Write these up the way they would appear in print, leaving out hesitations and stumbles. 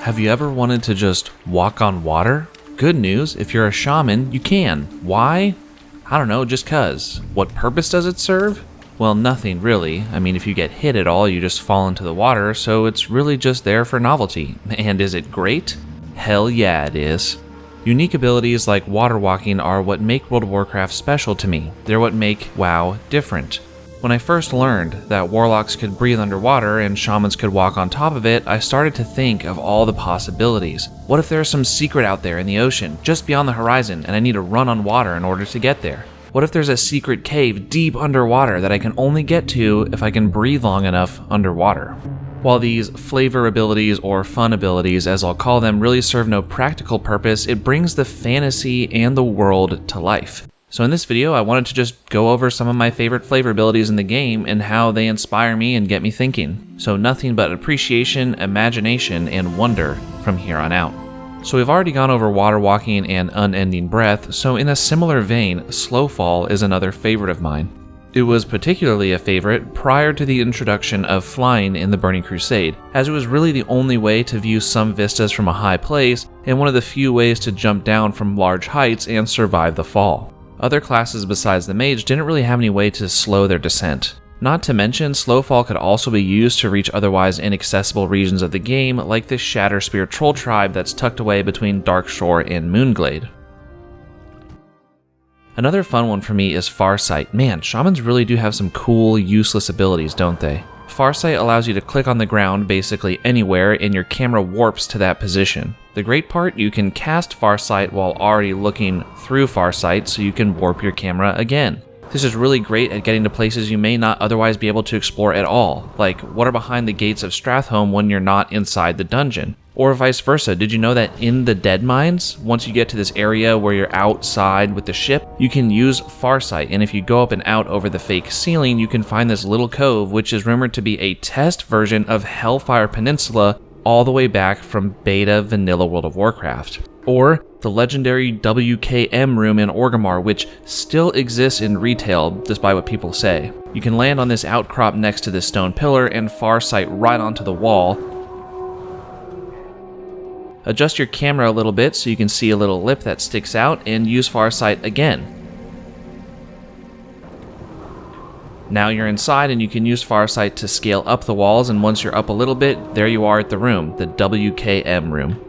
Have you ever wanted to just walk on water? Good news, if you're a shaman, you can. Why? I don't know, just 'cause. What purpose does it serve? Well, nothing really. I mean, if you get hit at all, you just fall into the water, so it's really just there for novelty. And is it great? Hell yeah, it is. Unique abilities like water walking are what make World of Warcraft special to me. They're what make WoW different. When I first learned that warlocks could breathe underwater and shamans could walk on top of it, I started to think of all the possibilities. What if there's some secret out there in the ocean, just beyond the horizon, and I need to run on water in order to get there? What if there's a secret cave deep underwater that I can only get to if I can breathe long enough underwater? While these flavor abilities, or fun abilities as I'll call them, really serve no practical purpose, it brings the fantasy and the world to life. So in this video, I wanted to just go over some of my favorite flavor abilities in the game and how they inspire me and get me thinking. So nothing but appreciation, imagination, and wonder from here on out. So we've already gone over water walking and unending breath, so in a similar vein, slow fall is another favorite of mine. It was particularly a favorite prior to the introduction of flying in the Burning Crusade, as it was really the only way to view some vistas from a high place and one of the few ways to jump down from large heights and survive the fall. Other classes besides the mage didn't really have any way to slow their descent. Not to mention, slowfall could also be used to reach otherwise inaccessible regions of the game, like the Shatterspear troll tribe that's tucked away between Darkshore and Moonglade. Another fun one for me is Farsight. Man, shamans really do have some cool, useless abilities, don't they? Farsight allows you to click on the ground basically anywhere and your camera warps to that position. The great part, you can cast Farsight while already looking through Farsight, so you can warp your camera again. This is really great at getting to places you may not otherwise be able to explore at all, like what are behind the gates of Stratholme when you're not inside the dungeon. Or vice versa, did you know that in the Dead Mines, once you get to this area where you're outside with the ship, you can use Farsight, and if you go up and out over the fake ceiling, you can find this little cove, which is rumored to be a test version of Hellfire Peninsula all the way back from beta vanilla World of Warcraft. Or the legendary WKM room in Orgrimmar, which still exists in retail despite what people say. You can land on this outcrop next to this stone pillar and Farsight right onto the wall. Adjust your camera a little bit so you can see a little lip that sticks out, and use Farsight again. Now you're inside and you can use Farsight to scale up the walls, and once you're up a little bit, there you are at the room, the WKM room.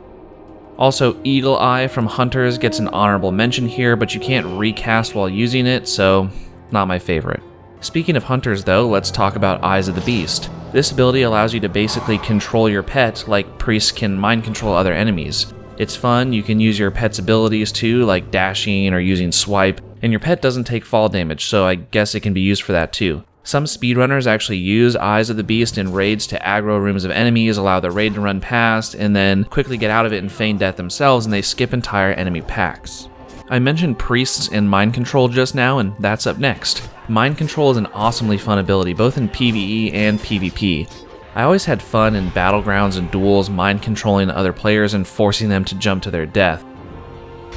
Also, Eagle Eye from Hunters gets an honorable mention here, but you can't recast while using it, so not my favorite. Speaking of Hunters though, let's talk about Eyes of the Beast. This ability allows you to basically control your pet like priests can mind control other enemies. It's fun, you can use your pet's abilities too, like dashing or using swipe, and your pet doesn't take fall damage, so I guess it can be used for that too. Some speedrunners actually use Eyes of the Beast in raids to aggro rooms of enemies, allow the raid to run past, and then quickly get out of it and feign death themselves, and they skip entire enemy packs. I mentioned priests and mind control just now, and that's up next. Mind control is an awesomely fun ability, both in PvE and PvP. I always had fun in battlegrounds and duels mind controlling other players and forcing them to jump to their death.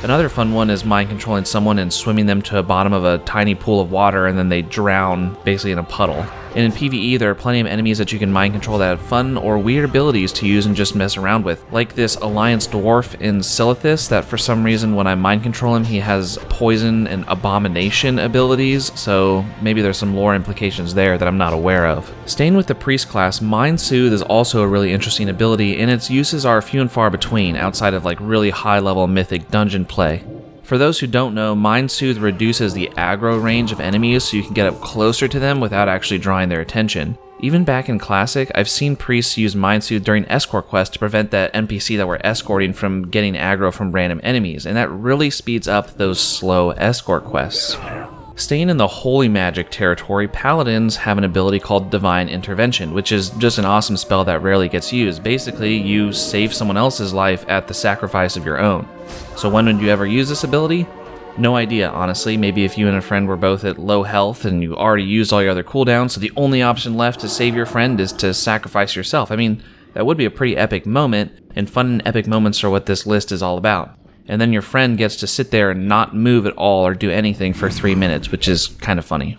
Another fun one is mind controlling someone and swimming them to the bottom of a tiny pool of water and then they drown basically in a puddle. And in PvE, there are plenty of enemies that you can mind control that have fun or weird abilities to use and just mess around with. Like this Alliance Dwarf in Silithus that for some reason when I mind control him, he has poison and abomination abilities, so maybe there's some lore implications there that I'm not aware of. Staying with the priest class, Mind Soothe is also a really interesting ability, and its uses are few and far between outside of like really high level mythic dungeon play. For those who don't know, Mind Soothe reduces the aggro range of enemies so you can get up closer to them without actually drawing their attention. Even back in Classic, I've seen priests use Mind Soothe during escort quests to prevent that NPC that we're escorting from getting aggro from random enemies, and that really speeds up those slow escort quests. Staying in the holy magic territory, paladins have an ability called Divine Intervention, which is just an awesome spell that rarely gets used. Basically, you save someone else's life at the sacrifice of your own. So when would you ever use this ability? No idea, honestly. Maybe if you and a friend were both at low health and you already used all your other cooldowns, so the only option left to save your friend is to sacrifice yourself. I mean, that would be a pretty epic moment, and fun and epic moments are what this list is all about. And then your friend gets to sit there and not move at all or do anything for 3 minutes, which is kind of funny.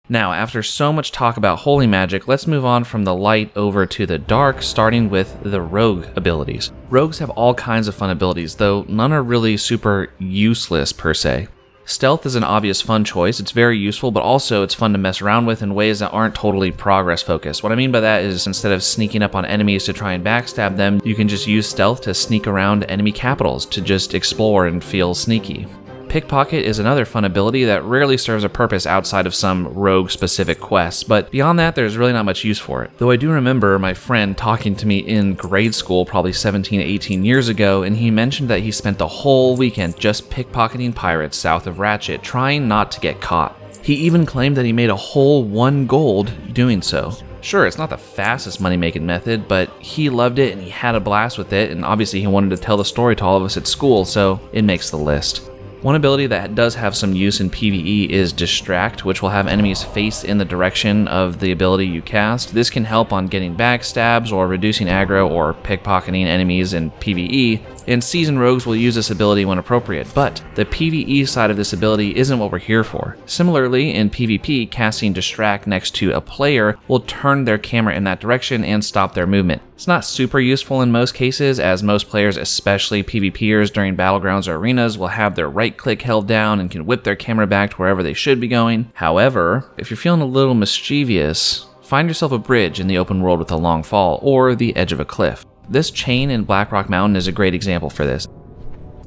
Now, after so much talk about holy magic, let's move on from the light over to the dark, starting with the rogue abilities. Rogues have all kinds of fun abilities, though none are really super useless per se. Stealth is an obvious fun choice. It's very useful, but also it's fun to mess around with in ways that aren't totally progress focused. What I mean by that is instead of sneaking up on enemies to try and backstab them, you can just use stealth to sneak around enemy capitals to just explore and feel sneaky. Pickpocket is another fun ability that rarely serves a purpose outside of some rogue-specific quests, but beyond that, there's really not much use for it. Though I do remember my friend talking to me in grade school probably 17, 18 years ago, and he mentioned that he spent the whole weekend just pickpocketing pirates south of Ratchet, trying not to get caught. He even claimed that he made a whole 1 gold doing so. Sure, it's not the fastest money-making method, but he loved it and he had a blast with it, and obviously he wanted to tell the story to all of us at school, so it makes the list. One ability that does have some use in PvE is Distract, which will have enemies face in the direction of the ability you cast. This can help on getting backstabs or reducing aggro or pickpocketing enemies in PvE, and seasoned rogues will use this ability when appropriate, but the PvE side of this ability isn't what we're here for. Similarly, in PvP, casting Distract next to a player will turn their camera in that direction and stop their movement. It's not super useful in most cases, as most players, especially PvPers during battlegrounds or arenas, will have their right click held down and can whip their camera back to wherever they should be going. However, if you're feeling a little mischievous, find yourself a bridge in the open world with a long fall, or the edge of a cliff. This chain in Blackrock Mountain is a great example for this.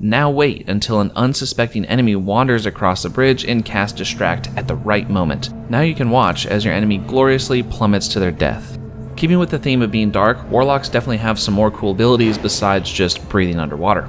Now wait until an unsuspecting enemy wanders across the bridge and cast Distract at the right moment. Now you can watch as your enemy gloriously plummets to their death. Keeping with the theme of being dark, warlocks definitely have some more cool abilities besides just breathing underwater.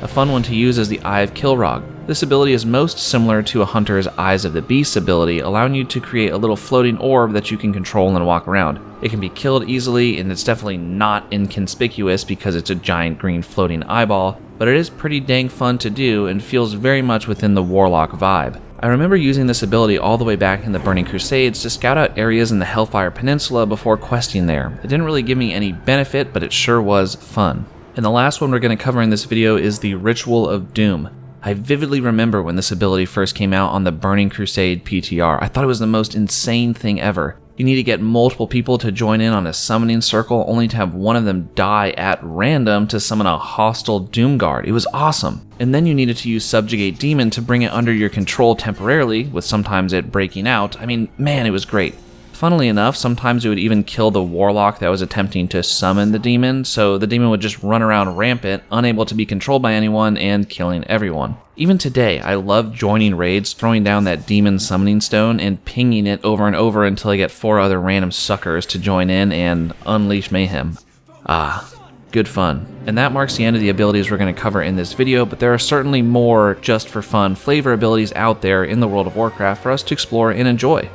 A fun one to use is the Eye of Kilrog. This ability is most similar to a hunter's Eyes of the Beast ability, allowing you to create a little floating orb that you can control and walk around. It can be killed easily, and it's definitely not inconspicuous because it's a giant green floating eyeball, but it is pretty dang fun to do and feels very much within the warlock vibe. I remember using this ability all the way back in the Burning Crusades to scout out areas in the Hellfire Peninsula before questing there. It didn't really give me any benefit, but it sure was fun. And the last one we're going to cover in this video is the Ritual of Doom. I vividly remember when this ability first came out on the Burning Crusade PTR. I thought it was the most insane thing ever. You need to get multiple people to join in on a summoning circle, only to have one of them die at random to summon a hostile Doom Guard. It was awesome. And then you needed to use Subjugate Demon to bring it under your control temporarily, with sometimes it breaking out. I mean, man, it was great. Funnily enough, sometimes it would even kill the warlock that was attempting to summon the demon, so the demon would just run around rampant, unable to be controlled by anyone, and killing everyone. Even today, I love joining raids, throwing down that demon summoning stone, and pinging it over and over until I get 4 other random suckers to join in and unleash mayhem. Ah, good fun. And that marks the end of the abilities we're going to cover in this video, but there are certainly more just for fun flavor abilities out there in the world of Warcraft for us to explore and enjoy.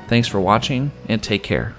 Thanks for watching, and take care.